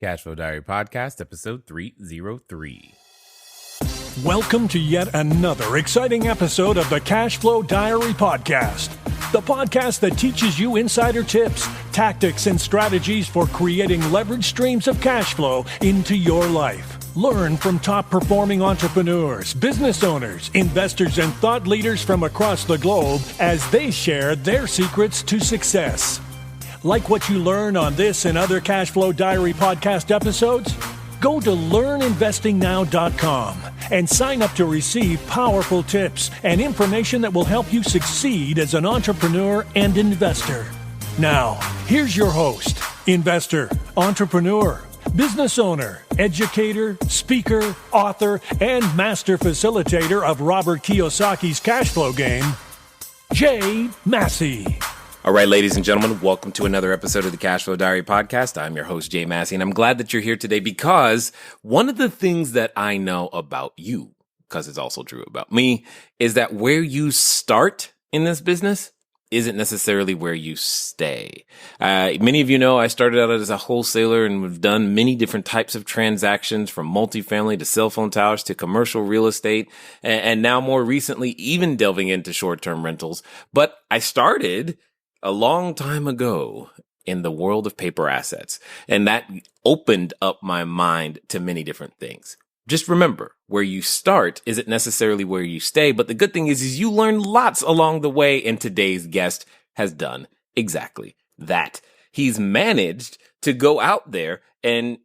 Cashflow Diary Podcast, episode 303. Welcome to yet another exciting episode of the Cashflow Diary Podcast, the podcast that teaches you insider tips, tactics, and strategies for creating leverage streams of cash flow into your life. Learn from top-performing entrepreneurs, business owners, investors, and thought leaders from across the globe as they share their secrets to success. Like what you learn on this and other Cashflow Diary podcast episodes? Go to learninvestingnow.com and sign up to receive powerful tips and information that will help you succeed as an entrepreneur and investor. Now, here's your host, investor, entrepreneur, business owner, educator, speaker, author, and master facilitator of Robert Kiyosaki's cash flow game, Jay Massey. All right, ladies and gentlemen, welcome to another episode of the Cashflow Diary Podcast. I'm your host, Jay Massey, and I'm glad that you're here today because one of the things that I know about you, because it's also true about me, is that where you start in this business isn't necessarily where you stay. Many of you know I started out as a wholesaler and we've done many different types of transactions, from multifamily to cell phone towers to commercial real estate, and now more recently, even delving into short-term rentals. But I started a long time ago in the world of paper assets, and that opened up my mind to many different things. Just remember, where you start isn't necessarily where you stay, but the good thing is you learn lots along the way, and today's guest has done exactly that. He's managed to go out there and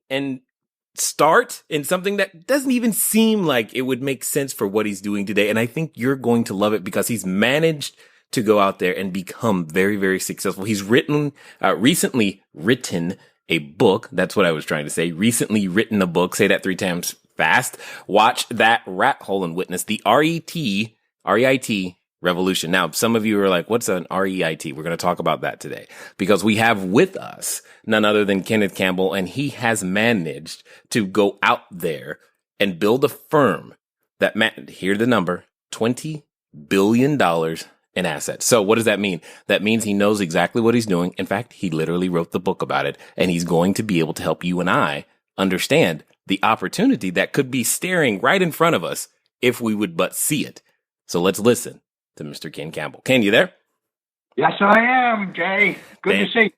start in something that doesn't even seem like it would make sense for what he's doing today, and I think you're going to love it because he's managed to go out there and become very, very successful. He's recently written a book. That's what I was trying to say. Recently written a book. Say that 3 times fast. Watch that rat hole and witness the REIT revolution. Now, some of you are like, what's an REIT? We're going to talk about that today because we have with us none other than Kenneth Campbell, and he has managed to go out there and build a firm that, hear the number, $20 billion in assets. So what does that mean? That means he knows exactly what he's doing. In fact, he literally wrote the book about it, and he's going to be able to help you and I understand the opportunity that could be staring right in front of us if we would but see it. So let's listen to Mr. Ken Campbell. Ken, you there? Yes, I am, Jay. Good to see you.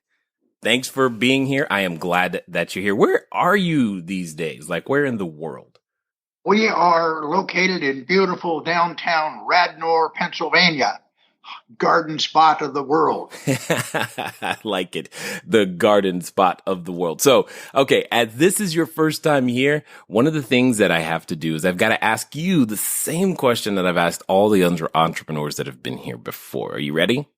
Thanks for being here. I am glad that you're here. Where are you these days? Like, where in the world? We are located in beautiful downtown Radnor, Pennsylvania. Garden spot of the world. I like it. The garden spot of the world. So, okay, as this is your first time here, one of the things that I have to do is I've got to ask you the same question that I've asked all the entrepreneurs that have been here before. Are you ready?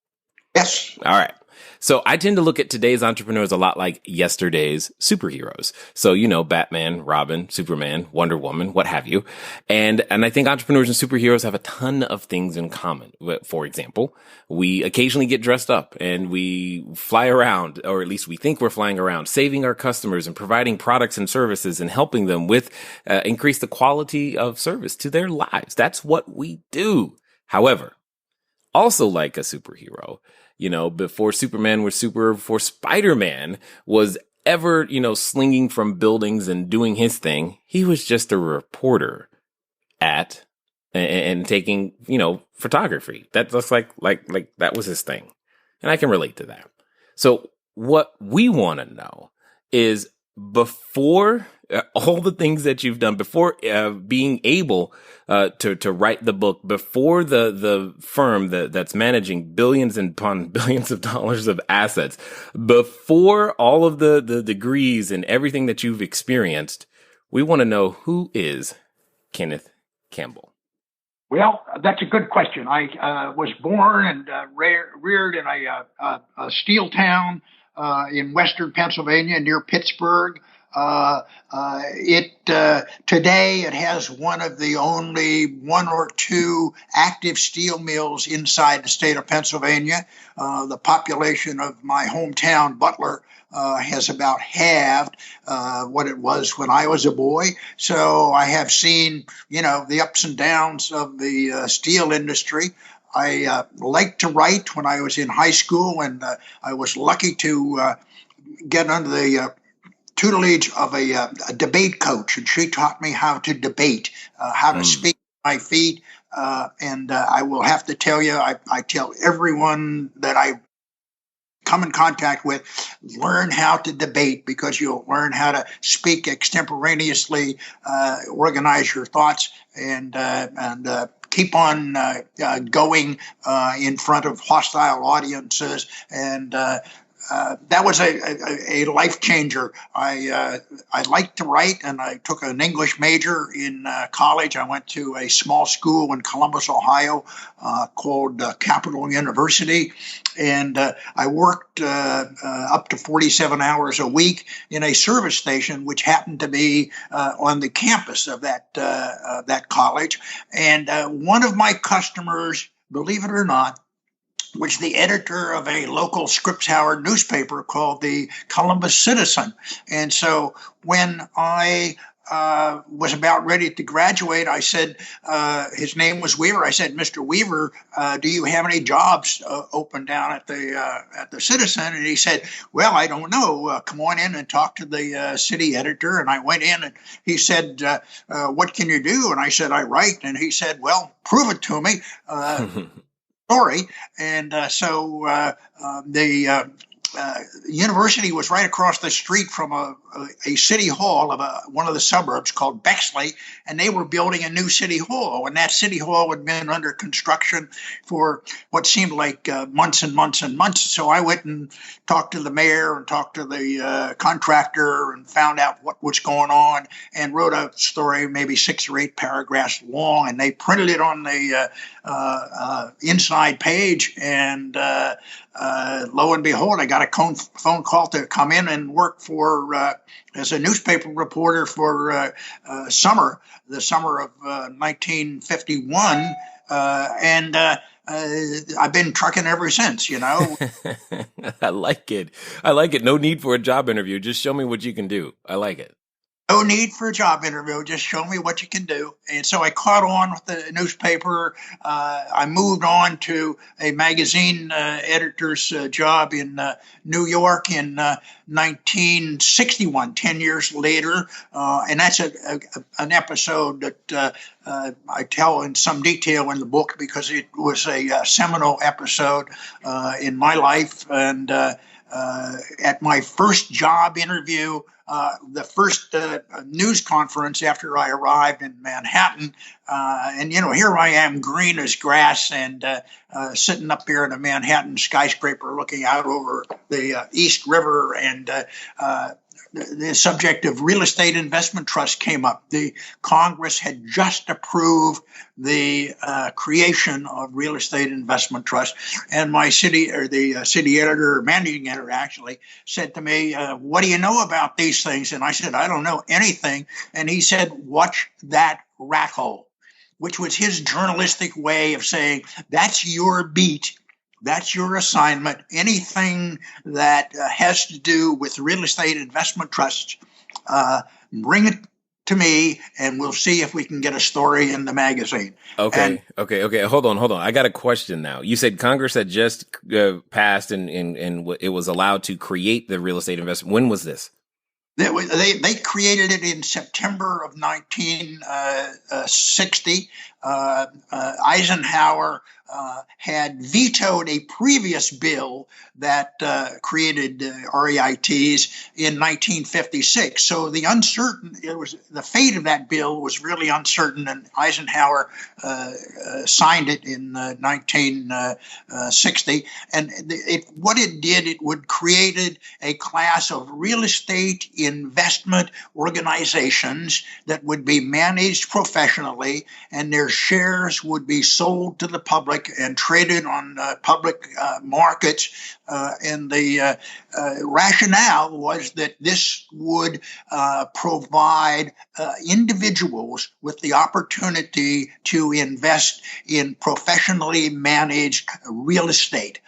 Yes. All right. So I tend to look at today's entrepreneurs a lot like yesterday's superheroes. So, you know, Batman, Robin, Superman, Wonder Woman, what have you. And I think entrepreneurs and superheroes have a ton of things in common. For example, we occasionally get dressed up and we fly around, or at least we think we're flying around, saving our customers and providing products and services and helping them with increase the quality of service to their lives. That's what we do. However, also like a superhero, you know, before Superman was before Spider-Man was ever, you know, slinging from buildings and doing his thing, he was just a reporter and taking, you know, photography. That looks like that was his thing. And I can relate to that. So what we want to know is, before all the things that you've done, before being able to write the book, before the firm that's managing billions upon billions of dollars of assets, before all of the degrees and everything that you've experienced, we want to know, who is Kenneth Campbell? Well, that's a good question. I was born and reared in a steel town in western Pennsylvania near Pittsburgh. Today it has one of the only 1 or 2 active steel mills inside the state of Pennsylvania. The population of my hometown, Butler, has about halved what it was when I was a boy. So I have seen, you know, the ups and downs of the steel industry. I liked to write when I was in high school, and I was lucky to get under the tutelage of a debate coach, and she taught me how to debate, how to speak on my feet. And I will have to tell you, I tell everyone that I come in contact with, learn how to debate, because you'll learn how to speak extemporaneously, organize your thoughts, and keep on going in front of hostile audiences. And that was a life changer. I liked to write, and I took an English major in college. I went to a small school in Columbus, Ohio, called Campbell University, and I worked up to 47 hours a week in a service station, which happened to be on the campus of that college. And one of my customers, believe it or not, was the editor of a local Scripps Howard newspaper called the Columbus Citizen. And so when I was about ready to graduate, I said, his name was Weaver. I said, Mr. Weaver, do you have any jobs open down at the Citizen? And he said, well, I don't know. Come on in and talk to the city editor. And I went in, and he said, what can you do? And I said, I write. And he said, well, prove it to me. Story. And so the university was right across the street from a city hall of one of the suburbs called Bexley, and they were building a new city hall. And that city hall had been under construction for what seemed like months and months and months. So I went and talked to the mayor and talked to the contractor and found out what was going on, and wrote a story, maybe 6 or 8 paragraphs long, and they printed it on the inside page. And lo and behold, I got a phone call to come in and work for as a newspaper reporter for the summer of 1951, and I've been trucking ever since. I like it. I like it. No need for a job interview. Just show me what you can do. I like it. No need for a job interview. Just show me what you can do. And so I caught on with the newspaper. I moved on to a magazine editor's job in New York in 1961, 10 years later. And that's an episode that I tell in some detail in the book, because it was a seminal episode in my life. And at my first job interview, the first news conference after I arrived in Manhattan, and here I am, green as grass, and sitting up there in a Manhattan skyscraper looking out over the East River, and the subject of real estate investment trust came up. The Congress had just approved the creation of real estate investment trust, and the city editor, managing editor, actually said to me, "What do you know about these things?" And I said, "I don't know anything." And he said, "Watch that rat hole," which was his journalistic way of saying, "That's your beat. That's your assignment. Anything that has to do with real estate investment trusts, bring it to me, and we'll see if we can get a story in the magazine." Okay. Hold on. I got a question now. You said Congress had just passed and it was allowed to create the real estate investment. When was this? They created it in September of 1960. Eisenhower had vetoed a previous bill that created REITs in 1956. So the fate of that bill was really uncertain, and Eisenhower signed it in 1960. And what it did, it would created a class of real estate investment organizations that would be managed professionally, and their shares would be sold to the public and traded on public markets. And the rationale was that this would provide individuals with the opportunity to invest in professionally managed real estate.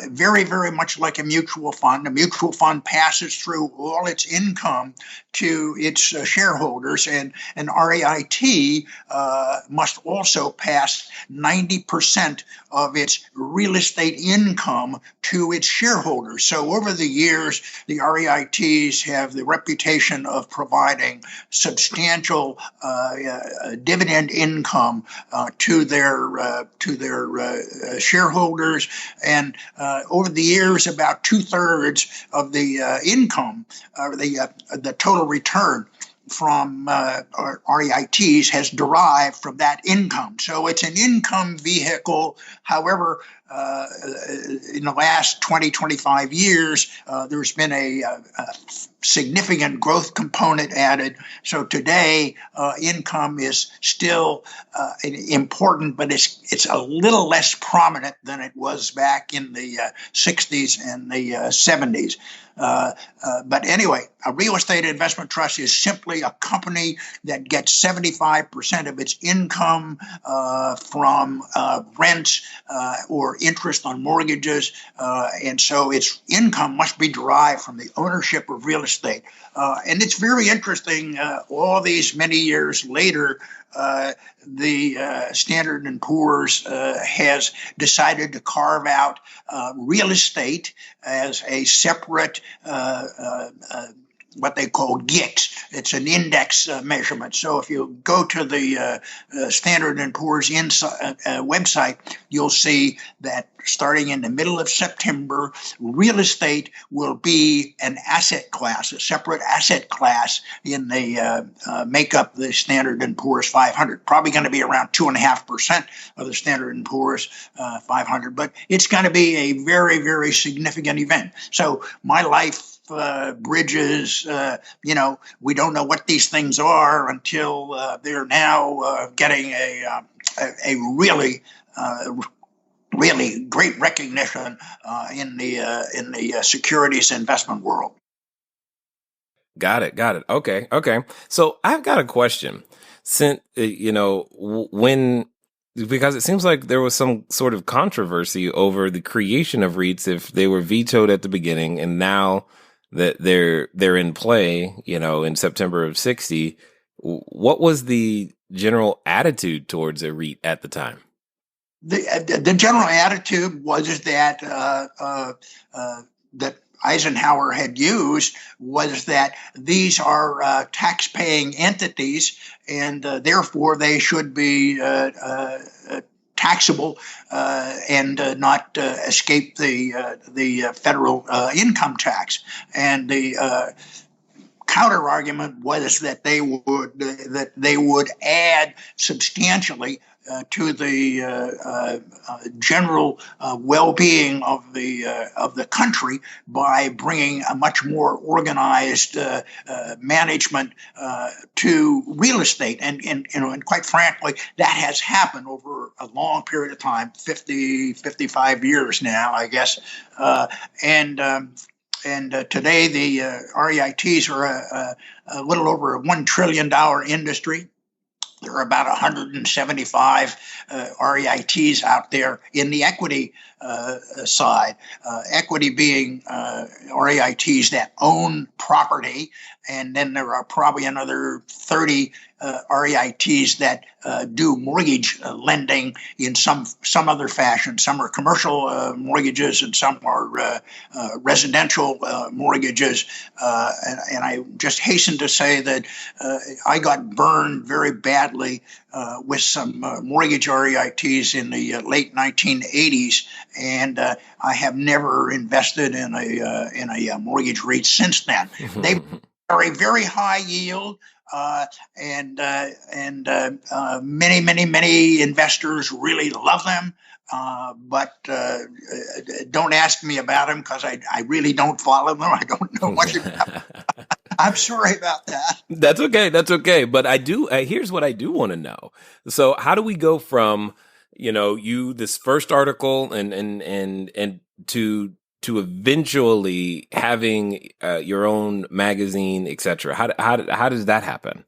Very, very much like a mutual fund. A mutual fund passes through all its income to its shareholders, and an REIT, must also pass 90% of its real estate income to its shareholders. So over the years, the REITs have the reputation of providing substantial dividend income to their shareholders, and over the years, about 2/3 of the income, the total return from REITs has derived from that income. So it's an income vehicle. However, in the last 20, 25 years, there's been a significant growth component added. So today, income is still important, but it's a little less prominent than it was back in the 60s and the 70s. But anyway, a real estate investment trust is simply a company that gets 75% of its income from rents or interest on mortgages. And so its income must be derived from the ownership of real estate. And it's very interesting, all these many years later, the Standard & Poor's has decided to carve out real estate as a separate what they call GICS. It's an index measurement. So if you go to the Standard & Poor's website, you'll see that starting in the middle of September, real estate will be an asset class, a separate asset class in the make up the Standard & Poor's 500. Probably going to be around 2.5% of the Standard & Poor's 500, but it's going to be a very, very significant event. So my life bridges, we don't know what these things are until they're now getting a really great recognition in the securities investment world. Got it. Okay. So I've got a question. Since because it seems like there was some sort of controversy over the creation of REITs, if they were vetoed at the beginning, and now that they're in play, in September of 60, what was the general attitude towards a REIT at the time? The general attitude was that that Eisenhower had used was that these are tax-paying entities, and therefore they should be taxable and not escape the federal income tax. And the counter argument was that they would add substantially to the general well-being of the country by bringing a much more organized management to real estate, and quite frankly, that has happened over a long period of time, 55 years now, I guess, and today the REITs are a little over a $1 trillion industry. There are about 175 REITs out there in the equity side, equity being REITs that own property, and then there are probably another 30 REITs that do mortgage lending in some other fashion. Some are commercial mortgages, and some are residential mortgages. And I just hasten to say that I got burned very badly with some mortgage REITs in the late 1980s, and I have never invested in a mortgage REIT since then. They are a very high yield. And many investors really love them, but don't ask me about them because I really don't follow them. I don't know much about them. I'm sorry about that. That's okay. But here's what I do want to know. So how do we go from, this first article and to eventually having your own magazine, et cetera? How does that happen?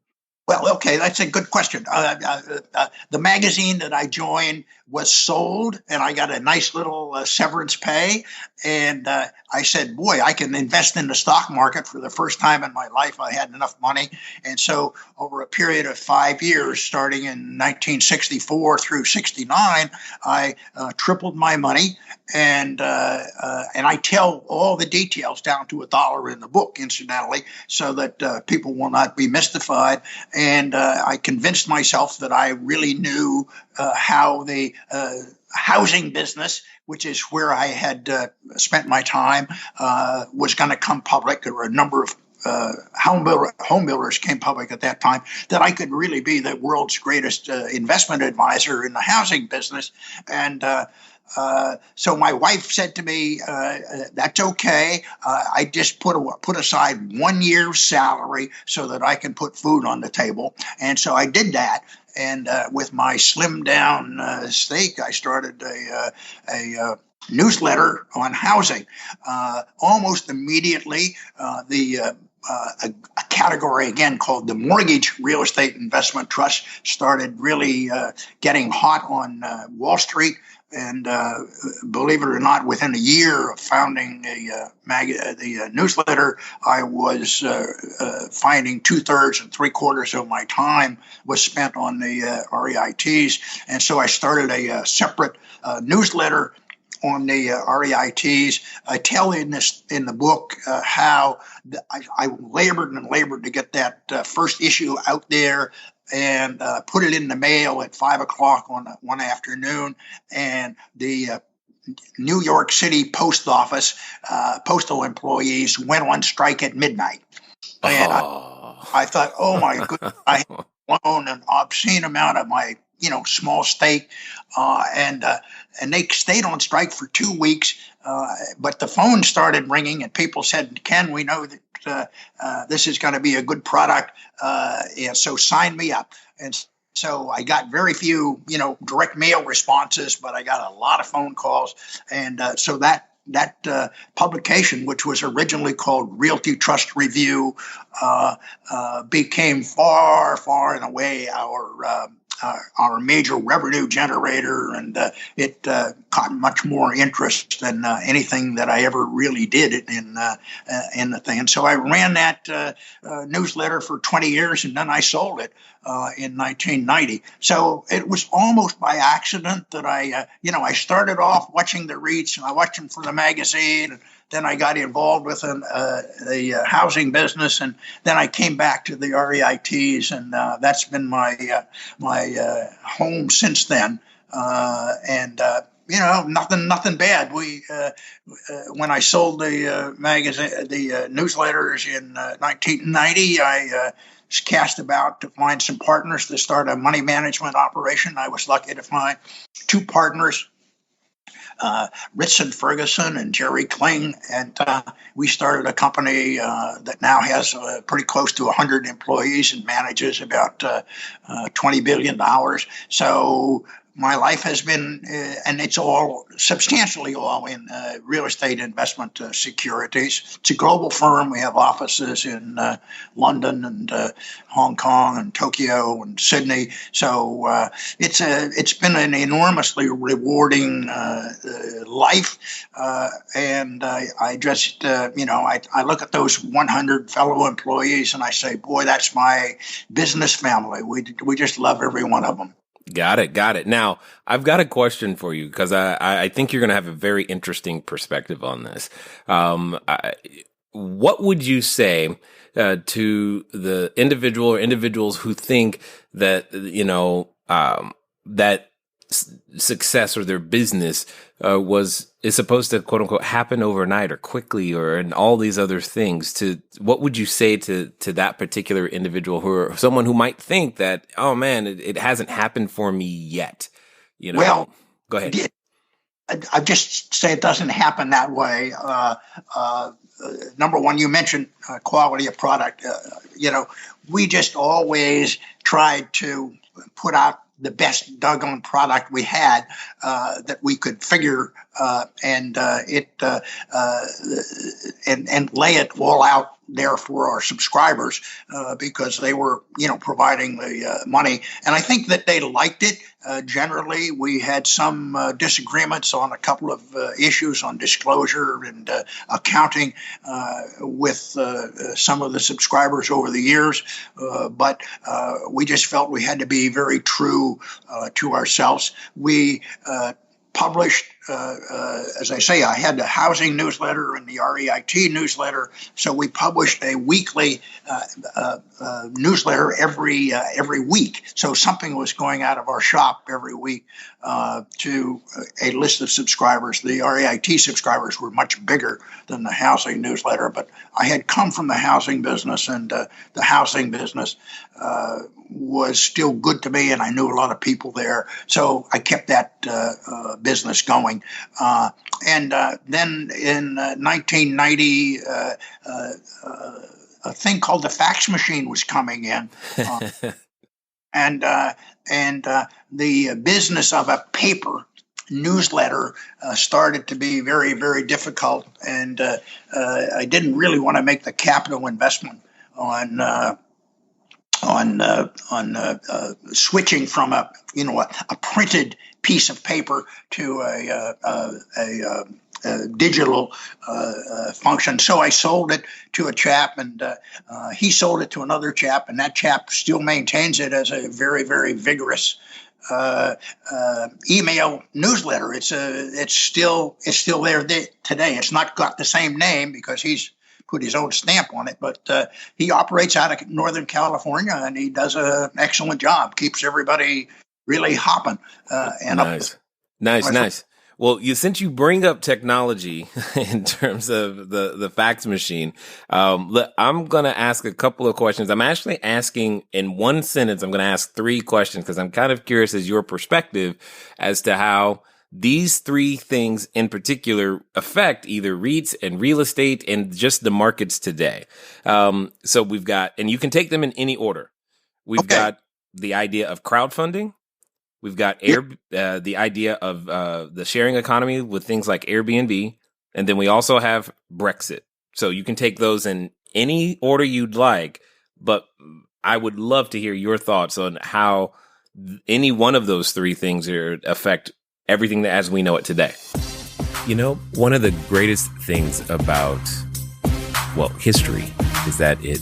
Well, okay, that's a good question. The magazine that I joined was sold, and I got a nice little severance pay. And I said, boy, I can invest in the stock market for the first time in my life. I had enough money. And so over a period of 5 years, starting in 1964 through 69, I tripled my money. And I tell all the details down to $1 in the book, incidentally, so that people will not be mystified. And I convinced myself that I really knew how the housing business, which is where I had spent my time, was going to come public. There were a number of home builders came public at that time, that I could really be the world's greatest investment advisor in the housing business. And so my wife said to me, that's okay. I just put aside 1 year's salary so that I can put food on the table. And so I did that. And with my slimmed down stake, I started a newsletter on housing. Almost immediately, a category again called the Mortgage Real Estate Investment Trust started really getting hot on Wall Street. And believe it or not, within a year of founding the newsletter, I was finding 2/3 and 3/4 of my time was spent on the REITs. And so I started a separate newsletter on the REITs. I tell in the book how I labored and labored to get that first issue out there, and put it in the mail at 5 o'clock on one afternoon. And the New York City post office, postal employees went on strike at midnight. And I thought, oh my goodness, I had blown an obscene amount of my small stake, and they stayed on strike for 2 weeks. But the phone started ringing, and people said, "Ken, we know that this is going to be a good product, and so sign me up." And so I got very few, direct mail responses, but I got a lot of phone calls, and so that publication, which was originally called Realty Trust Review, became far and away our major revenue generator, and it caught much more interest than anything that I ever really did in the thing. And so I ran that newsletter for 20 years, and then I sold it in 1990. So it was almost by accident that I started off watching the REITs, and I watched them for the magazine, and then I got involved with the housing business, and then I came back to the REITs, and that's been my home since then. Nothing bad. When I sold the magazine, the newsletters in 1990, I cast about to find some partners to start a money management operation. I was lucky to find 2 partners, Ritson Ferguson and Jerry Kling, and we started a company that now has pretty close to 100 employees and manages about $20 billion. So my life has been, and it's substantially all in real estate investment securities. It's a global firm. We have offices in London and Hong Kong and Tokyo and Sydney. So it's been an enormously rewarding life. And I just, I look at those 100 fellow employees and I say, boy, that's my business family. We just love every one of them. Got it. Now, I've got a question for you because I think you're going to have a very interesting perspective on this. What would you say to the individual or individuals who think that, that success or their business is supposed to quote unquote happen overnight or quickly and all these other things? What would you say to that particular individual or someone who might think that, oh man, it hasn't happened for me yet? Well, go ahead. I just say it doesn't happen that way. Number one, you mentioned quality of product. We just always tried to put out the best doggone product we had that we could figure and lay it all out there for our subscribers because they were, providing the money. And I think that they liked it. Generally, we had some disagreements on a couple of issues on disclosure and accounting with some of the subscribers over the years, but we just felt we had to be very true to ourselves. We published, as I say, I had the housing newsletter and the REIT newsletter. So we published a weekly newsletter every week. So something was going out of our shop every week to a list of subscribers. The REIT subscribers were much bigger than the housing newsletter, but I had come from the housing business, and the housing business was still good to me, and I knew a lot of people there. So I kept that business going. And then in 1990, a thing called the fax machine was coming in. And the business of a paper newsletter started to be very, very difficult. And I didn't really want to make the capital investment on switching from a printed piece of paper to a digital function. So I sold it to a chap, and he sold it to another chap, and that chap still maintains it as a very, very vigorous email newsletter. It's still there today. It's not got the same name because he's put his own stamp on it, but he operates out of Northern California, and he does an excellent job. Keeps everybody really hopping. Nice. Well, since you bring up technology in terms of the fax machine, I'm going to ask a couple of questions. I'm actually asking in one sentence. I'm going to ask 3 questions because I'm kind of curious as your perspective as to how these 3 things in particular affect either REITs and real estate and just the markets today. So we've got, and you can take them in any order. We've got the idea of crowdfunding. We've got the idea of the sharing economy with things like Airbnb. And then we also have Brexit. So you can take those in any order you'd like, but I would love to hear your thoughts on how any one of those 3 things affect everything as we know it today. One of the greatest things about, history is that it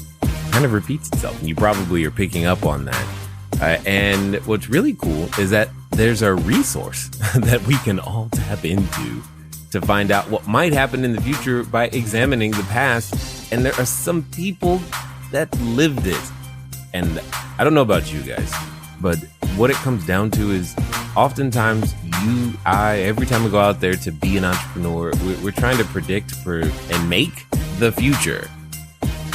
kind of repeats itself. And you probably are picking up on that. And what's really cool is that there's a resource that we can all tap into to find out what might happen in the future by examining the past. And there are some people that lived it. And I don't know about you guys, but what it comes down to is oftentimes every time we go out there to be an entrepreneur, we're trying to predict and make the future.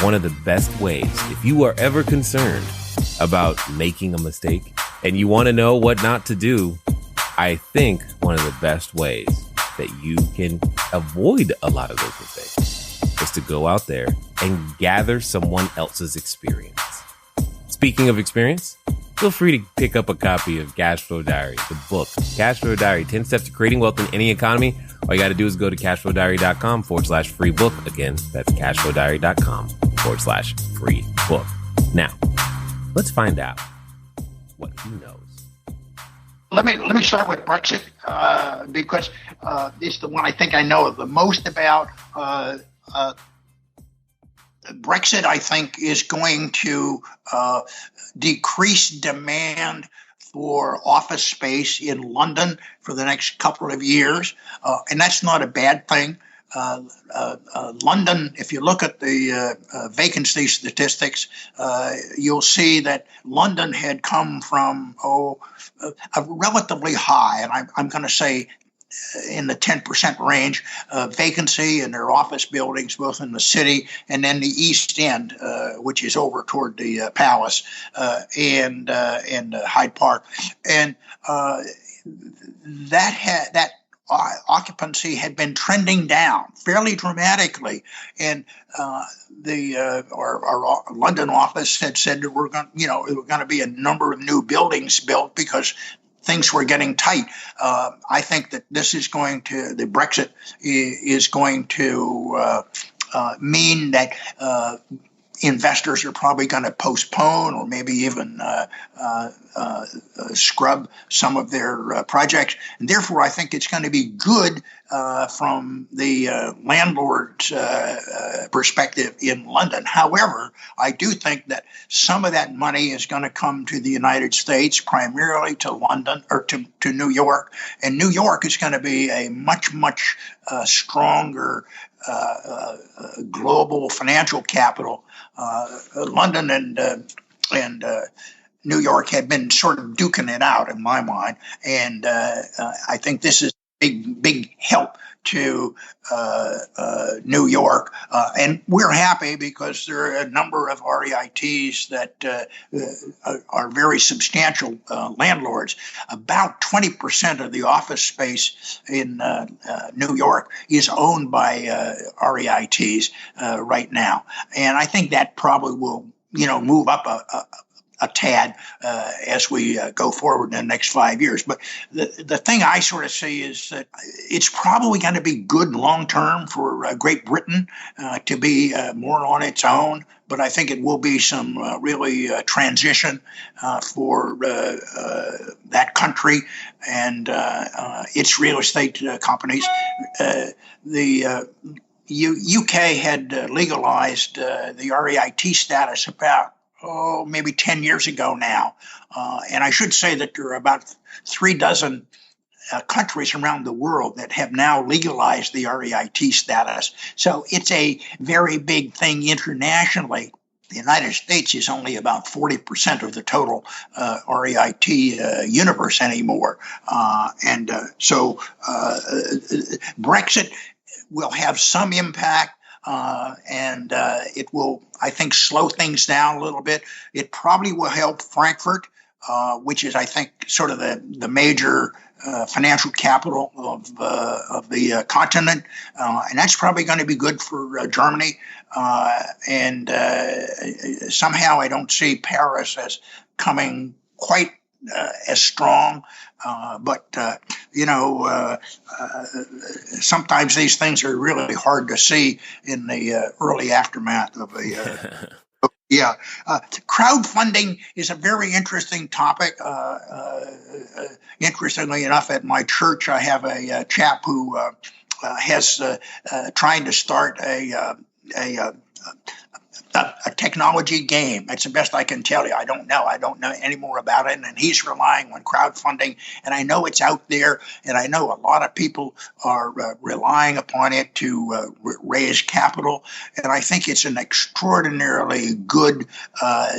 One of the best ways, if you are ever concerned about making a mistake and you want to know what not to do, I think one of the best ways that you can avoid a lot of those mistakes is to go out there and gather someone else's experience. Speaking of experience, feel free to pick up a copy of CashFlowDiary, the book. CashFlowDiary, 10 Steps to Creating Wealth in Any Economy. All you got to do is go to CashFlowDiary.com/free book. Again, that's CashFlowDiary.com/free book. Now, let's find out what he knows. Let me start with Brexit because it's the one I think I know the most about. Brexit, I think, is going to decrease demand for office space in London for the next couple of years, and that's not a bad thing. London, if you look at the vacancy statistics, you'll see that London had come from a relatively high, and I'm going to say in the 10% range, vacancy in their office buildings, both in the city and then the East End, which is over toward the Palace and Hyde Park, and that occupancy had been trending down fairly dramatically, and our London office had said that we're going to be a number of new buildings built because things were getting tight. I think that the Brexit is going to mean that investors are probably going to postpone or maybe even scrub some of their projects. And therefore, I think it's going to be good from the landlord's perspective in London. However, I do think that some of that money is going to come to the United States, primarily to London or to New York. And New York is going to be a much, much stronger global financial capital. London and New York had been sort of duking it out in my mind, and I think this is big help to New York, and we're happy because there are a number of REITs that are very substantial landlords. About 20% of the office space in New York is owned by REITs right now, and I think that probably will move up a tad as we go forward in the next 5 years. But the thing I sort of see is that it's probably going to be good long term for Great Britain to be more on its own. But I think it will be some really transition for that country and its real estate companies. The UK had legalized the REIT status about maybe 10 years ago now. And I should say that there are about 3 dozen countries around the world that have now legalized the REIT status. So it's a very big thing internationally. The United States is only about 40% of the total REIT universe anymore. So Brexit will have some impact. And it will, I think, slow things down a little bit. It probably will help Frankfurt, which is, I think, sort of the major financial capital of the continent, and that's probably going to be good for Germany. And somehow I don't see Paris as coming quite as strong, but sometimes these things are really hard to see in the early aftermath of a. Yeah, crowdfunding is a very interesting topic. Interestingly enough, at my church, I have a chap who has trying to start a technology game. That's the best I can tell you. I don't know any more about it. And he's relying on crowdfunding. And I know it's out there. And I know a lot of people are relying upon it to raise capital. And I think it's an extraordinarily good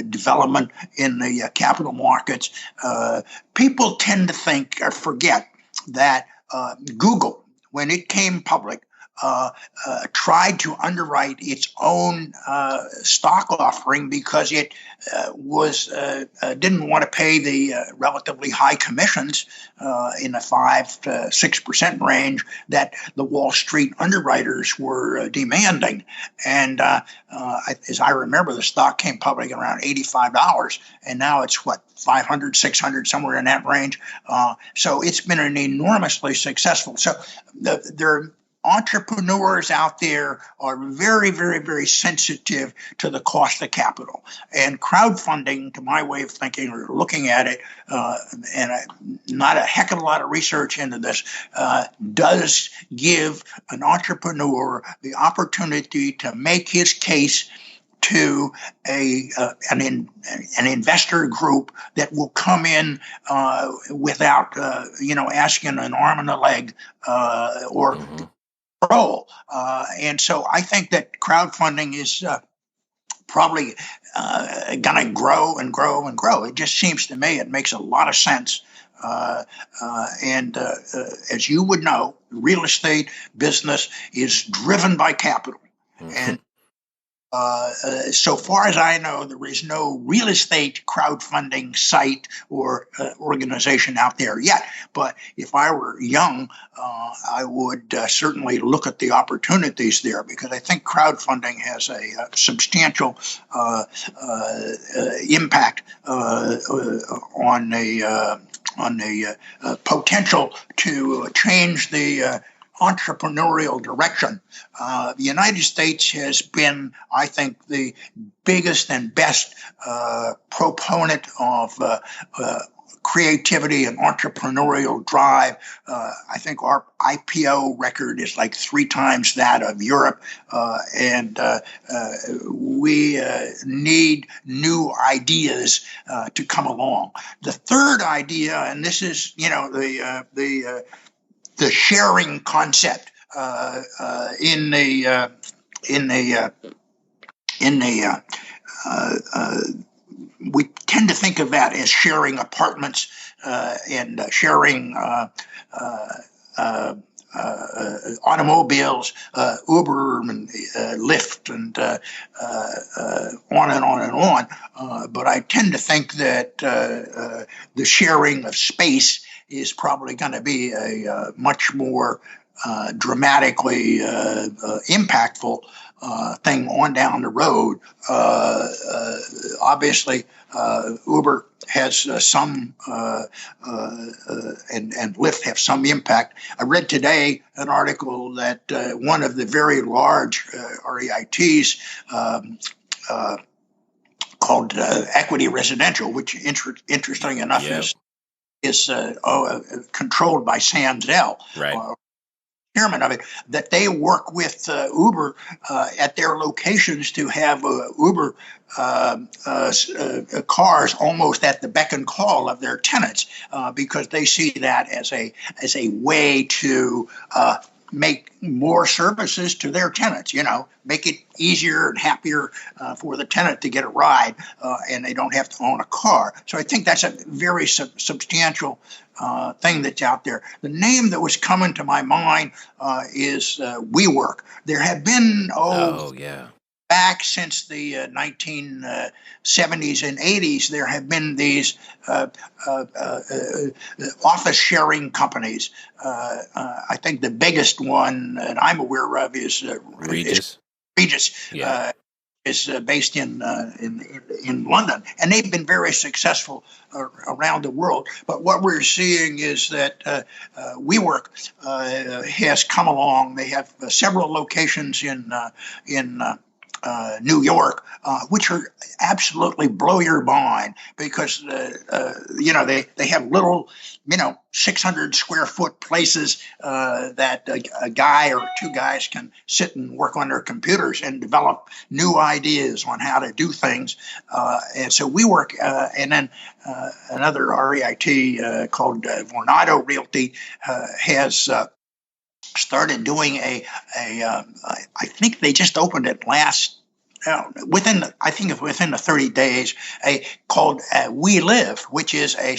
development in the capital markets. People tend to think or forget that Google, when it came public, tried to underwrite its own stock offering because it didn't want to pay the relatively high commissions in the 5 to 6% range that the Wall Street underwriters were demanding. And as I remember, the stock came public around $85, and now it's what, 500, 600, somewhere in that range. So it's been an enormously successful. So there entrepreneurs out there are very, very, very sensitive to the cost of capital. And crowdfunding, to my way of thinking or looking at it, and not a heck of a lot of research into this, does give an entrepreneur the opportunity to make his case to an investor group that will come in without asking an arm and a leg or role. And so I think that crowdfunding is probably going to grow and grow and grow. It just seems to me it makes a lot of sense. And as you would know, real estate business is driven by capital. And so far as I know, there is no real estate crowdfunding site or organization out there yet. But if I were young, I would certainly look at the opportunities there, because I think crowdfunding has a substantial impact on the potential to change the entrepreneurial direction. The United States has been, I think, the biggest and best proponent of creativity and entrepreneurial drive. I think our IPO record is like 3 times that of Europe, and we need new ideas to come along. The third idea, and this is, the sharing concept in the we tend to think of that as sharing apartments and sharing automobiles, Uber and Lyft, and on and on and on. But I tend to think that the sharing of space is probably going to be a much more dramatically impactful thing on down the road. Obviously, Uber has some, and Lyft have some impact. I read today an article that one of the very large REITs called Equity Residential, which interesting enough is controlled by Sam Zell. Right. Chairman of it, that they work with Uber at their locations to have Uber cars almost at the beck and call of their tenants, because they see that as a way to make more services to their tenants, make it easier and happier for the tenant to get a ride, and they don't have to own a car. So I think that's a very substantial thing that's out there. The name that was coming to my mind is WeWork. There have been, back since the 1970s and 80s, there have been these office sharing companies. I think the biggest one that I'm aware of is Regis. Is based in London, and they've been very successful around the world. But what we're seeing is that WeWork has come along. They have several locations in New York, which are absolutely blow your mind, because they have little 600 square foot places that a guy or 2 guys can sit and work on their computers and develop new ideas on how to do things. And so we work, and then another REIT called Vornado Realty has started doing I think they just opened it within the 30 days, called We Live, which is an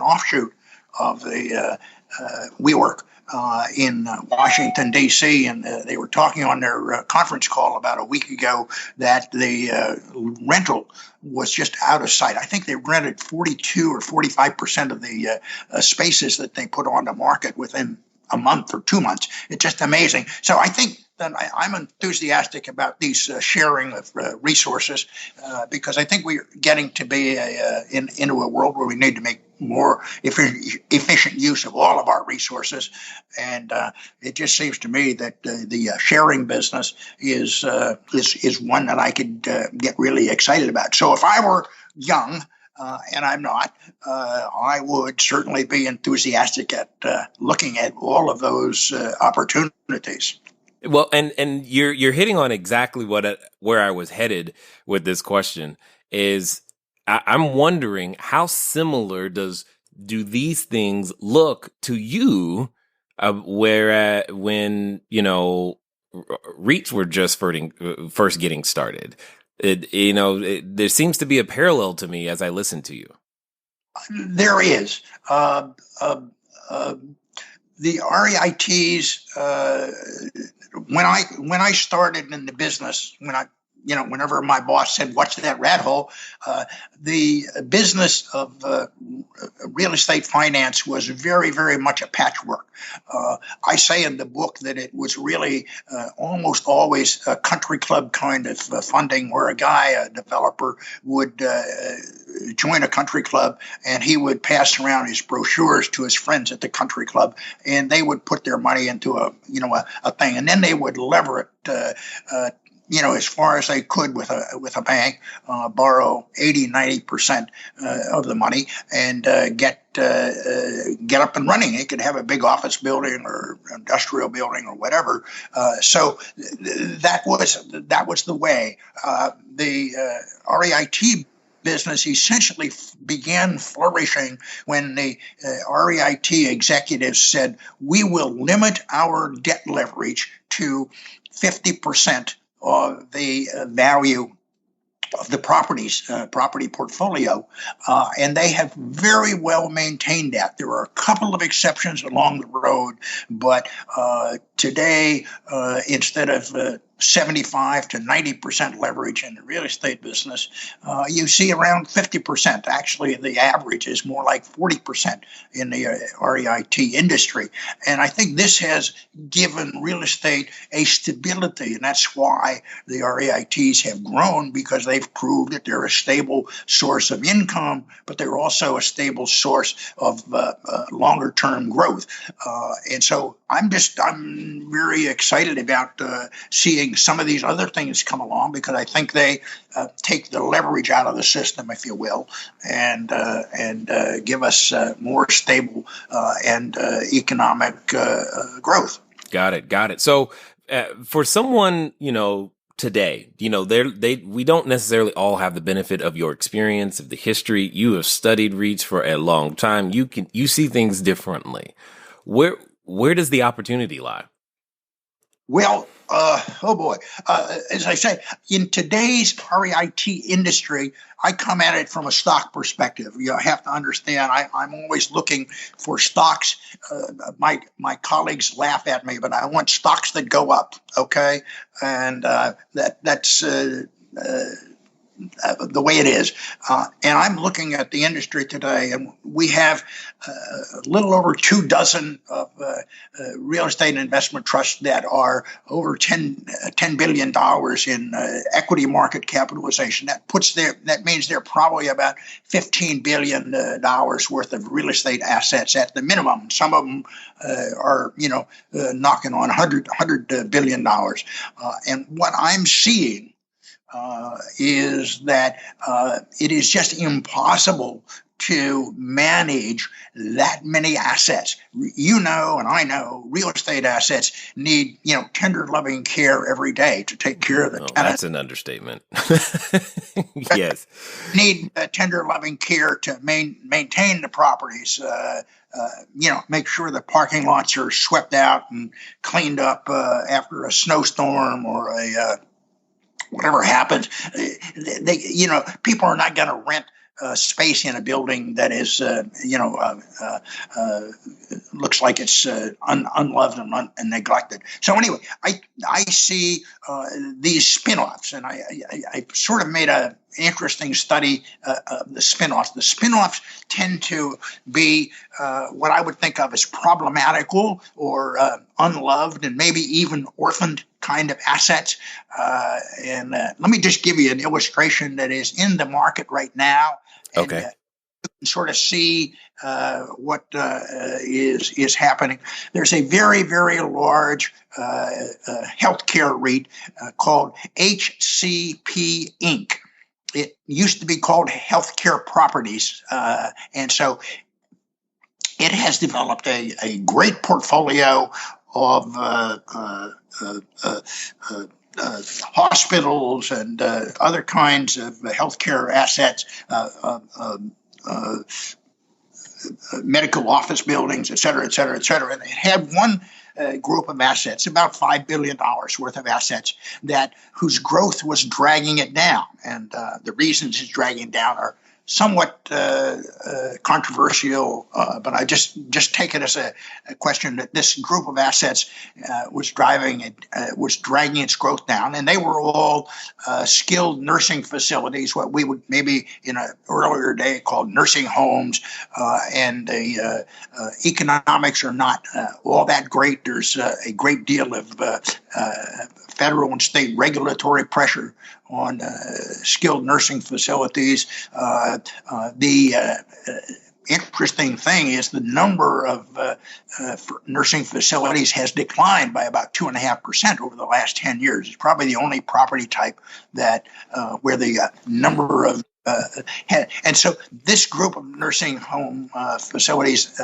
offshoot of the WeWork in Washington, D.C. And they were talking on their conference call about a week ago that the rental was just out of sight. I think they rented 42 or 45% of the spaces that they put on the market within a month or 2 months. It's just amazing. So I think that I'm enthusiastic about these sharing of resources, because I think we're getting to be into a world where we need to make more efficient use of all of our resources. And it just seems to me that the sharing business is one that I could get really excited about. So if I were young, and I'm not, I would certainly be enthusiastic at looking at all of those opportunities. Well, and you're hitting on exactly where I was headed with this question. Is I'm wondering how similar do these things look to you, where when REITs were just first getting started. There seems to be a parallel to me as I listen to you. There is. The REITs, when I started in the business, whenever my boss said, "What's that rat hole?" The business of real estate finance was very, very much a patchwork. I say in the book that it was really almost always a country club kind of funding, where a developer would join a country club, and he would pass around his brochures to his friends at the country club, and they would put their money into a thing, and then they would lever it. As far as they could with a bank, borrow 80-90% of the money, and get up and running. It could have a big office building or industrial building or whatever. So that was the way. The REIT business essentially began flourishing when the REIT executives said, we will limit our debt leverage to 50% of the value of the property portfolio, and they have very well maintained that. There are a couple of exceptions along the road, but today, instead of 75 to 90% leverage in the real estate business, you see around 50%. Actually, the average is more like 40% in the REIT industry. And I think this has given real estate a stability, and that's why the REITs have grown, because they've proved that they're a stable source of income, but they're also a stable source of longer term growth. And so I'm very excited about seeing some of these other things come along, because I think they take the leverage out of the system, if you will, and give us more stable and economic growth. Got it. So for someone, today, we don't necessarily all have the benefit of your experience, of the history. You have studied REITs for a long time. You see things differently. Where does the opportunity lie? Well, oh boy. As I say, in today's REIT industry, I come at it from a stock perspective. You have to understand, I'm always looking for stocks. My colleagues laugh at me, but I want stocks that go up, okay? And that's the way it is. And I'm looking at the industry today, and we have a little over 24 of real estate investment trusts that are over $10 billion in equity market capitalization. That means they're probably about $15 billion worth of real estate assets at the minimum. Some of them are, knocking on $100 billion. And what I'm seeing is that it is just impossible to manage that many assets. And I know real estate assets need, tender loving care every day to take care of the tenants. That's an understatement. Yes. Need tender loving care to maintain the properties. Make sure the parking lots are swept out and cleaned up after a snowstorm or whatever happens. People are not going to rent space in a building that is, looks like it's unloved and neglected. So anyway, I see these spinoffs, and I sort of made an interesting study of the spinoffs. The spinoffs tend to be what I would think of as problematical or unloved and maybe even orphaned kind of assets. And let me just give you an illustration that is in the market right now. And, okay. You can sort of see what is happening. There's a very, very large healthcare REIT called HCP Inc. It used to be called Healthcare Properties. And so it has developed a great portfolio of hospitals and other kinds of healthcare assets, medical office buildings, et cetera, et cetera, et cetera. And it had one group of assets, about $5 billion worth of assets, whose growth was dragging it down. And the reasons it's dragging down are somewhat controversial, but I just take it as a question that this group of assets was dragging its growth down, and they were all skilled nursing facilities, what we would maybe in an earlier day call nursing homes, and the economics are not all that great. There's a great deal of federal and state regulatory pressure on skilled nursing facilities. The interesting thing is the number of nursing facilities has declined by about 2.5% over the last 10 years. It's probably the only property type that where the number of and so this group of nursing home facilities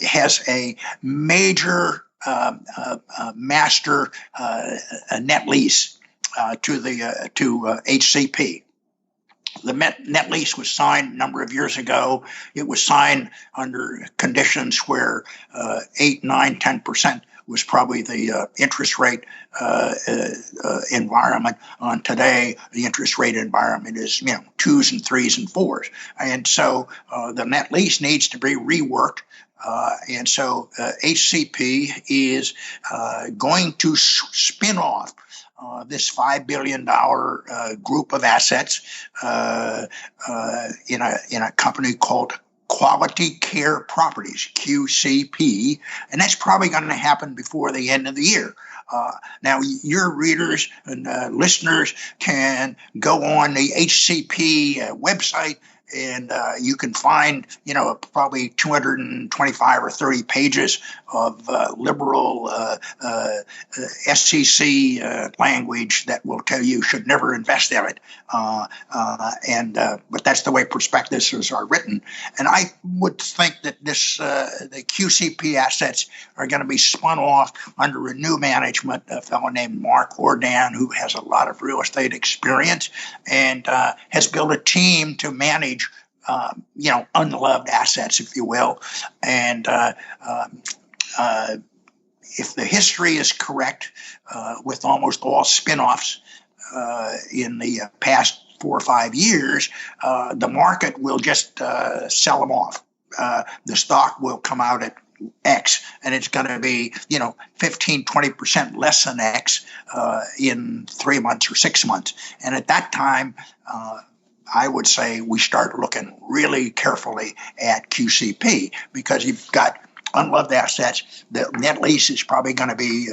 has a major master net lease to HCP. The net lease was signed a number of years ago. It was signed under conditions where 8, 9, 10% was probably the interest rate environment. On today, the interest rate environment is 2s and 3s and 4s, and so the net lease needs to be reworked. And so HCP is going to spin off this $5 billion group of assets in a company called Quality Care Properties, QCP, and that's probably going to happen before the end of the year. Now, your readers and listeners can go on the HCP website, and you can find, probably 225 or 30 pages of liberal SEC language that will tell you should never invest in it. But that's the way prospectuses are written. And I would think that the QCP assets are going to be spun off under a new management, a fellow named Mark Ordan, who has a lot of real estate experience and has built a team to manage unloved assets, if you will. And if the history is correct, with almost all spinoffs in the past 4 or 5 years, the market will just sell them off. The stock will come out at X, and it's going to be 15, 20% less than X in 3 months or 6 months. And at that time, I would say we start looking really carefully at QCP, because you've got unloved assets. The net lease is probably going to be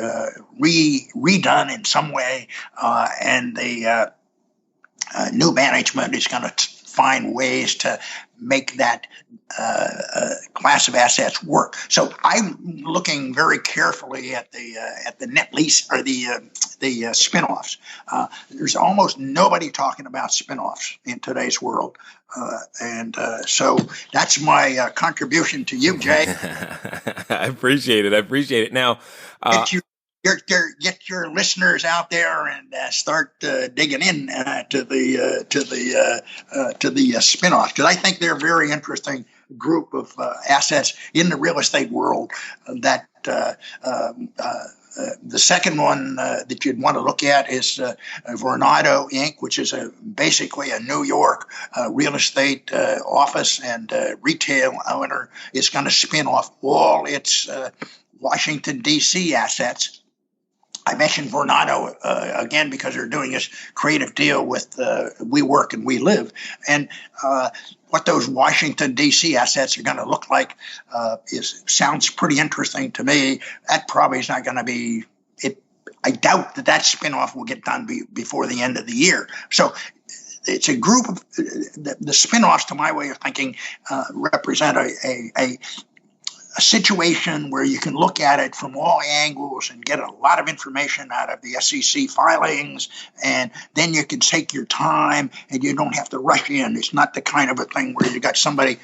redone in some way, and the new management is going to find ways to make that class of assets work. So I'm looking very carefully at the net lease or the spinoffs. There's almost nobody talking about spinoffs in today's world, and so that's my contribution to you, Jay. I appreciate it. Now, get your listeners out there and start digging in to the spinoff, because I think they're a very interesting group of assets in the real estate world. That the second one that you'd want to look at is Vornado Inc., which is basically a New York real estate office and retail owner. It's going to spin off all its Washington, D.C. assets. I mentioned Vornado again because they're doing this creative deal with We Work and We Live. And what those Washington, D.C. assets are going to look like sounds pretty interesting to me. That probably is not going to be it. I doubt that spinoff will get done before the end of the year. So it's a group of the spinoffs, to my way of thinking, represent a situation where you can look at it from all angles and get a lot of information out of the SEC filings, and then you can take your time and you don't have to rush in. It's not the kind of a thing where you got somebody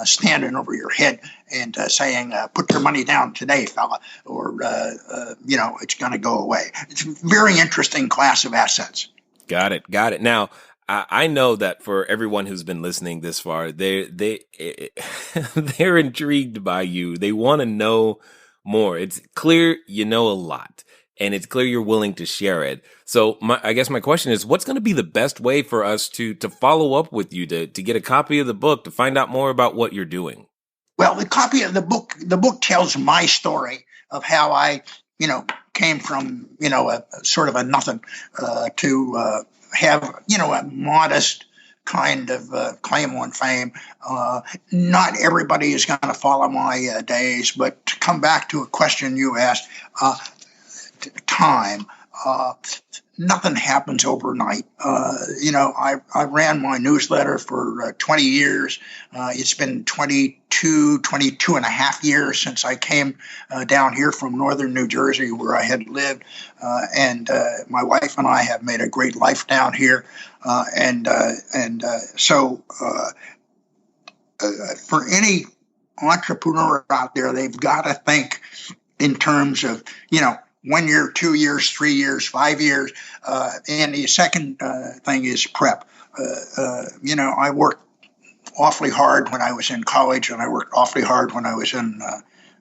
standing over your head and saying, put your money down today, fella, or, it's going to go away. It's a very interesting class of assets. Got it. Now, I know that for everyone who's been listening this far, they're intrigued by you. They want to know more. It's clear you know a lot, and it's clear you're willing to share it. So I guess my question is, what's going to be the best way for us to follow up with you, to get a copy of the book, to find out more about what you're doing? Well, the copy of the book tells my story of how I, came from, a sort of a nothing to have, a modest kind of claim on fame. Not everybody is going to follow my days, but to come back to a question you asked, time. Nothing happens overnight. I ran my newsletter for 20 years. It's been 22 and a half years since I came down here from northern New Jersey, where I had lived. And my wife and I have made a great life down here. So for any entrepreneur out there, they've got to think in terms of, 1 year, 2 years, 3 years, 5 years. And the second thing is prep. I worked awfully hard when I was in college, and I worked awfully hard when I was in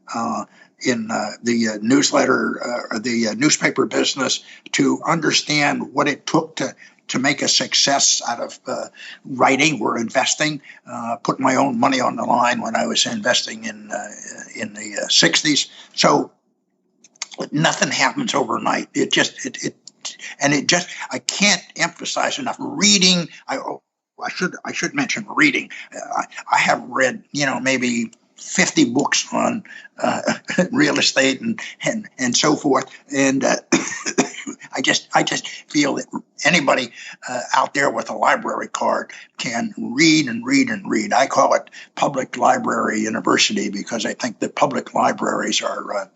the newsletter or the newspaper business to understand what it took to make a success out of writing or investing. Put my own money on the line when I was investing in the 60s. So nothing happens overnight. I can't emphasize enough reading. I should mention reading. I have read, maybe 50 books on real estate and so forth. And I just feel that anybody out there with a library card can read and read and read. I call it public library university because I think that public libraries are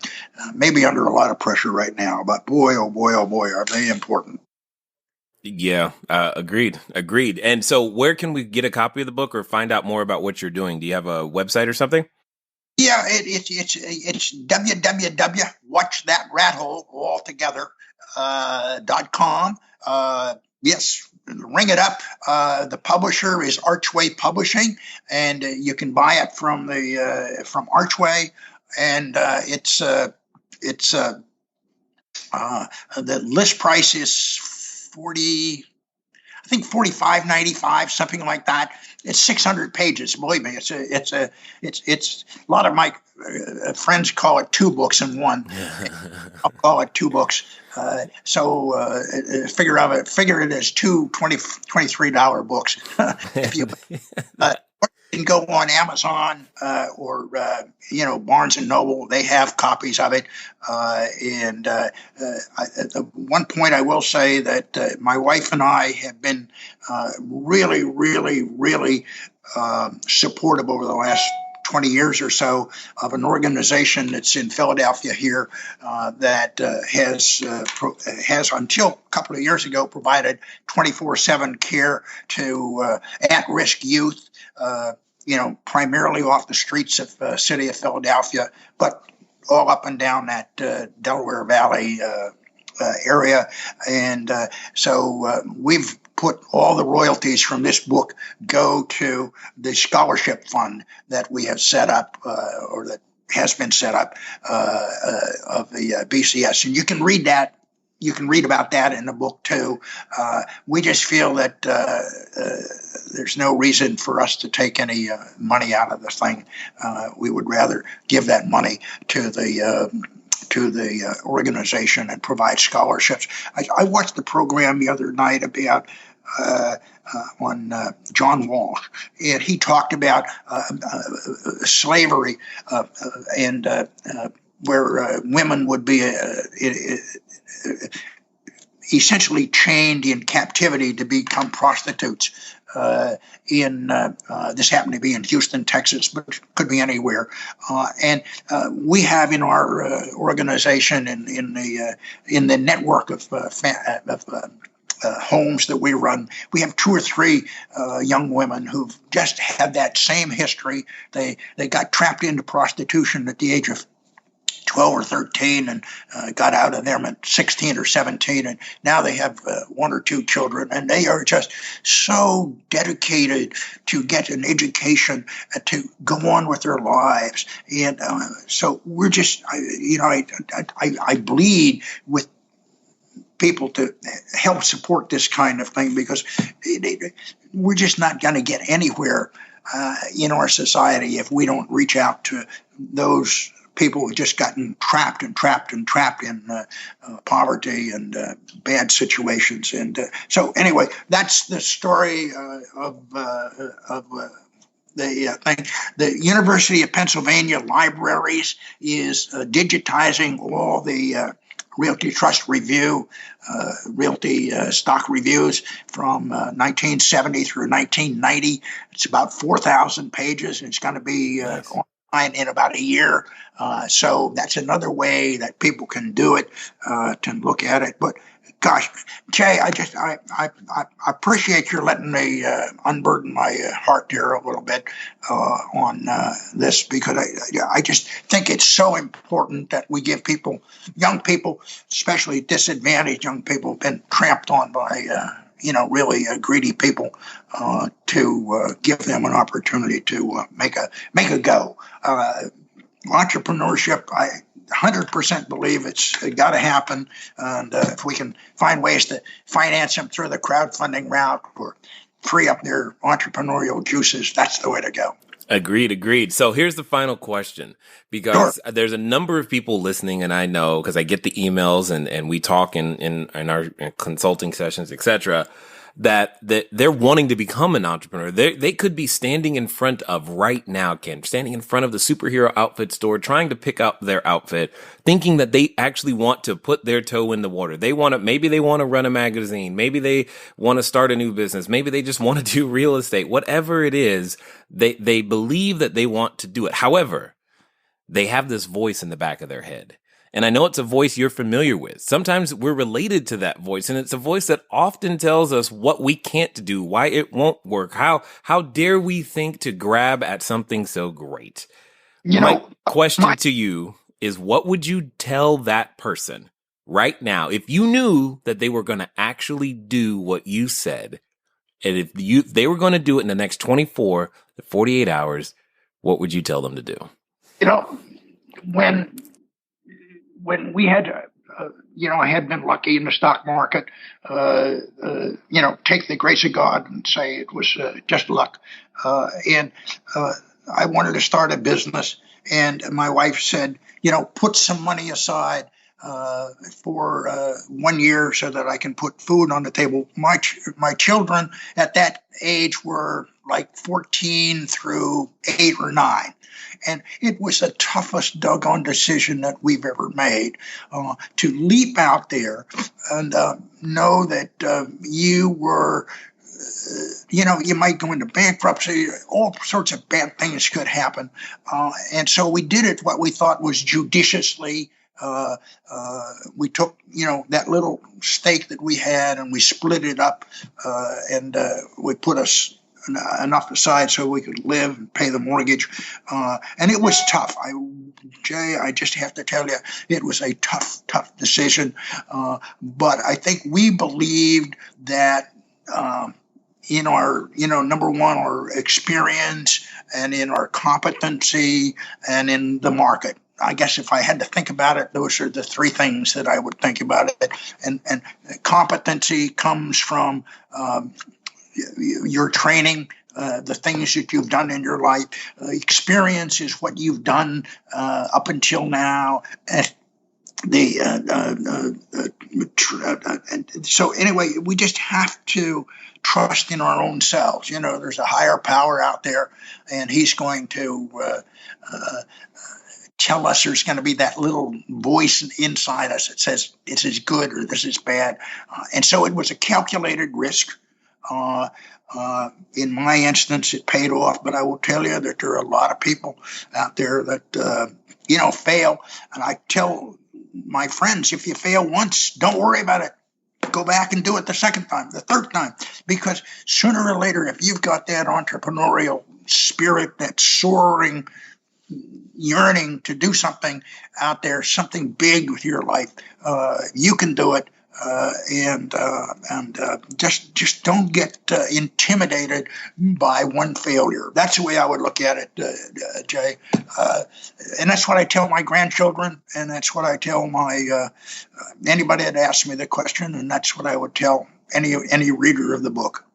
maybe under a lot of pressure right now. But boy, oh boy, are they important. Yeah, agreed. And so where can we get a copy of the book or find out more about what you're doing? Do you have a website or something? Yeah, it's www.watchthatratHole.com. Yes, ring it up. The publisher is Archway Publishing, and you can buy it from Archway. And the list price is $45.95, something like that. It's 600 pages. Believe me, it's a lot of my friends call it two books in one. I'll call it two books. Figure it as two $23 books. If you can go on Amazon or Barnes and Noble. They have copies of it. At one point, I will say that my wife and I have been really, really, really supportive over the last 20 years or so of an organization that's in Philadelphia here that has until a couple of years ago provided 24/7 care to at-risk youth, primarily off the streets of the city of Philadelphia, but all up and down that Delaware Valley area. And so we've put all the royalties from this book go to the scholarship fund that we have set up, or that has been set up, of the BCS. And you can read that. You can read about that in the book too. We just feel that there's no reason for us to take any money out of the thing. We would rather give that money to the organization and provide scholarships. I watched the program the other night about on John Walsh, and he talked about slavery and where women would be essentially chained in captivity to become prostitutes. This happened to be in Houston, Texas, but it could be anywhere. And we have in our organization and in the network of homes that we run, we have 2 or 3 young women who've just had that same history. They got trapped into prostitution at the age of 12 or 13 and got out of them at 16 or 17. And now they have 1 or 2 children, and they are just so dedicated to get an education to go on with their lives. And so we're just, I bleed with people to help support this kind of thing, because we're just not going to get anywhere in our society if we don't reach out to those people who've just gotten trapped in poverty and bad situations. And so anyway, that's the story of the thing. The University of Pennsylvania Libraries is digitizing all the Realty Trust Review, Realty Stock Reviews from 1970 through 1990. It's about 4,000 pages. It's going to be Nice. online in about a year. So that's another way that people can do it, to look at it. But gosh, Jay, I appreciate your letting me unburden my heart here a little bit on this, because I just think it's so important that we give people, young people, especially disadvantaged young people, been tramped on by really greedy people, to give them an opportunity to make a go. Entrepreneurship, I 100% believe it's got to happen, and if we can find ways to finance them through the crowdfunding route or free up their entrepreneurial juices, that's the way to go. Agreed. So here's the final question, because there's a number of people listening, and I know because I get the emails and we talk in our consulting sessions, etc., that they're wanting to become an entrepreneur. They could be standing in front of right now, Ken, standing in front of the superhero outfit store, trying to pick out their outfit, thinking that they actually want to put their toe in the water. Maybe they want to run a magazine. Maybe they want to start a new business. Maybe they just want to do real estate. Whatever it is, they believe that they want to do it. However, they have this voice in the back of their head. And I know it's a voice you're familiar with. Sometimes we're related to that voice, and it's a voice that often tells us what we can't do, why it won't work, how dare we think to grab at something so great. My question to you is, what would you tell that person right now if you knew that they were going to actually do what you said, and if they were going to do it in the next 24 to 48 hours, what would you tell them to do? When we had, I had been lucky in the stock market, take the grace of God and say it was just luck. And I wanted to start a business, and my wife said, put some money aside for 1 year so that I can put food on the table. My children at that age were like 14 through 8 or 9. And it was the toughest doggone decision that we've ever made, to leap out there and know that you were, you might go into bankruptcy. All sorts of bad things could happen. And so we did it what we thought was judiciously. We took, that little stake that we had, and we split it up, and we put enough aside so we could live and pay the mortgage. And it was tough. Jay, I just have to tell you, it was a tough decision. But I think we believed that in our, number one, our experience, and in our competency, and in the market. I guess if I had to think about it, those are the three things that I would think about it. And competency comes from your training, the things that you've done in your life. Experience is what you've done up until now. And so anyway, we just have to trust in our own selves. There's a higher power out there, and he's going to tell us. There's going to be that little voice inside us that says this is good or this is bad. And so it was a calculated risk. In my instance, it paid off, but I will tell you that there are a lot of people out there that, fail. And I tell my friends, if you fail once, don't worry about it. Go back and do it the second time, the third time, because sooner or later, if you've got that entrepreneurial spirit, that soaring yearning to do something out there, something big with your life, you can do it. And just don't get intimidated by one failure. That's the way I would look at it, Jay. And that's what I tell my grandchildren, and that's what I tell my anybody that asks me the question, and that's what I would tell any reader of the book.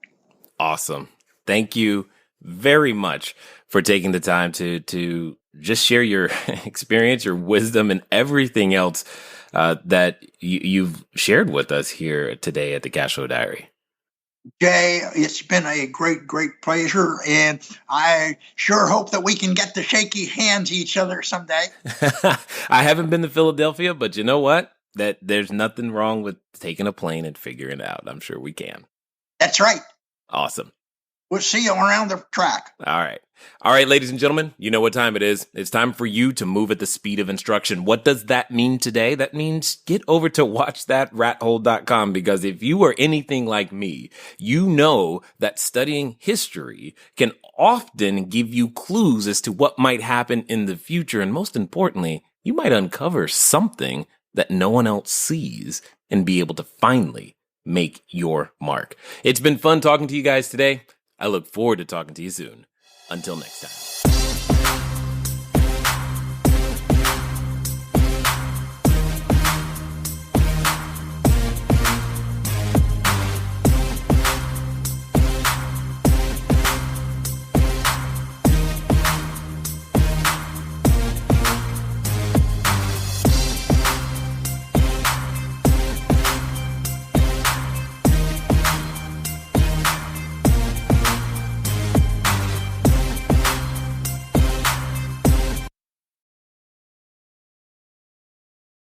Awesome. Thank you very much for taking the time to just share your experience, your wisdom, and everything else that you've shared with us here today at the Cashflow Diary. Jay, it's been a great pleasure, and I sure hope that we can get to shaky hands each other someday. I haven't been to Philadelphia, but you know what? that there's nothing wrong with taking a plane and figuring it out. I'm sure we can. That's right. Awesome. We'll see you around the track. All right. All right, ladies and gentlemen, you know what time it is. It's time for you to move at the speed of instruction. What does that mean today? That means get over to watchthatrathole.com, because if you are anything like me, you know that studying history can often give you clues as to what might happen in the future. And most importantly, you might uncover something that no one else sees and be able to finally make your mark. It's been fun talking to you guys today. I look forward to talking to you soon. Until next time.